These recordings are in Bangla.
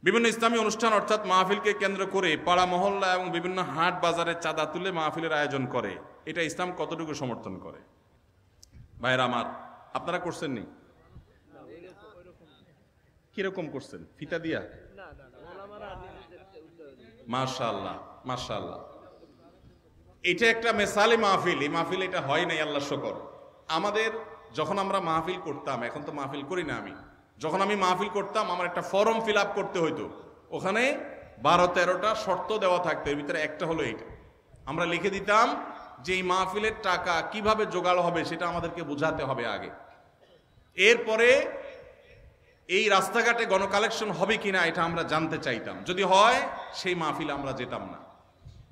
বিভিন্ন ইসলামী অনুষ্ঠান অর্থাৎ মাহফিলকে কেন্দ্র করে পাড়া মহল্লা এবং বিভিন্ন হাট বাজারে চাঁদা তুলে মাহফিলের আয়োজন করে, এটা ইসলাম কতটুকু সমর্থন করে? ভাইরা আমার, আপনারা করছেন নি? কিরকম করছেন? ফিতা দিয়া? মাশাআল্লাহ মাশাআল্লাহ, এটা একটা মেসালি মাহফিল। এই মাহফিল এটা হয় নাই, আল্লাহ শুকর। আমাদের যখন আমরা মাহফিল করতাম, এখন তো মাহফিল করি না, যখন আমি মাহফিল করতাম আমার একটা ফর্ম ফিল আপ করতে হইতো। ওখানে 12-13টা শর্ত দেওয়া থাকতো, এর ভিতরে একটা হলো এইটা। আমরা লিখে দিতাম যে এই মাহফিলের টাকা কিভাবে জোগাড় হবে সেটা আমাদেরকে বোঝাতে হবে আগে। এরপরে এই রাস্তাঘাটে গণকালেকশন হবে কিনা এটা আমরা জানতে চাইতাম। যদি হয় সেই মাহফিলে আমরা যেতাম না।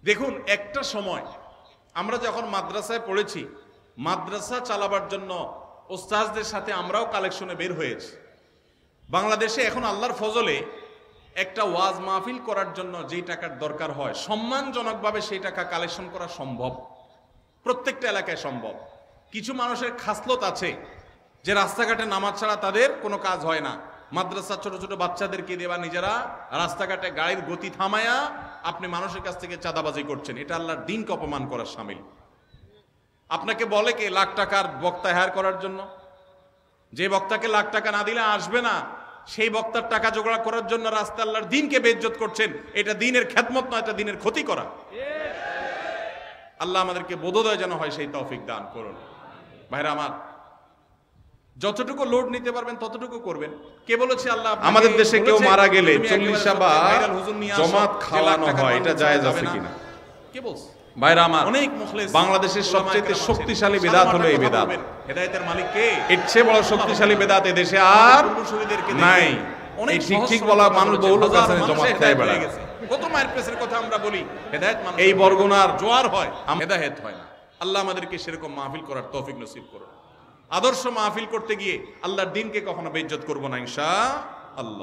দেখুন, একটা সময় আমরা যখন মাদ্রাসায় পড়েছি, মাদ্রাসা চালাবার জন্য ওস্তাজদের সাথে আমরাও কালেকশনে বের হয়েছি। বাংলাদেশে এখন আল্লাহর ফজলে একটা ওয়াজ মাহফিল করার জন্য যেই টাকার দরকার হয়, সম্মানজনকভাবে সেই টাকা কালেকশন করা সম্ভব, প্রত্যেকটা এলাকায় সম্ভব। কিছু মানুষের খাসলত আছে যে রাস্তাঘাটে নামাজ ছাড়া তাদের কোনো কাজ হয় না। মাদ্রাসা ছোট ছোট বাচ্চাদেরকে দিয়ে বা নিজেরা রাস্তাঘাটে গাড়ির গতি থামায়া আপনি মানুষের কাছ থেকে চাঁদাবাজি করছেন, এটা আল্লাহর দ্বীনকে অপমান করার শামিল। আপনাকে বলে কে লাখ টাকার বক্তা হায়ার করার জন্য, যে বক্তাকে লাখ টাকা না দিলে আসবে না, সেই বক্তার টাকা জোগাড় করার জন্য রাস্তা আল্লাহর দ্বীনকে বেইজ্জত করছেন। এটা দ্বীনের খেদমত নয়, এটা দ্বীনের ক্ষতি করা। আল্লাহ আমাদেরকে বোধোদয় যেন হয় সেই তৌফিক দান করুন। ভাইরা আমার, যতটুকু লোড নিতে পারবেন ততটুকু করবেন। কে বলেছে আল্লাহ? আমাদের দেশে কেউ মারা গেলে 40 বা জামাত খাওয়ানো হয়, এটা জায়েজ আছে কিনা? কে বলছে? ভাইরা আমার, অনেক মুখলিস, বাংলাদেশের সবচেয়ে শক্তিশালী বিদআত হলো এই বিদআত। হেদায়েতের মালিক কে? এর চেয়ে বড় শক্তিশালী বিদআত এই দেশে আর নাই। অনেক ঠিক ঠিক বলা মানুষ বহু লোক আছে জামাত খেয়ে বেড়ায়। কত মায়ের প্রেসের কথা আমরা বলি, হেদায়েত মানুষ এই বরগুনার জোয়ার হয়, হেদায়েত হয় না। আল্লাহ আমাদেরকে সেরকম মাহফিল করার তৌফিক নসিব করুন। আদর্শ মাহফিল করতে গিয়ে আল্লাহর দ্বীনকে কখনো বেইজ্জত করব না ইনশাআল্লাহ।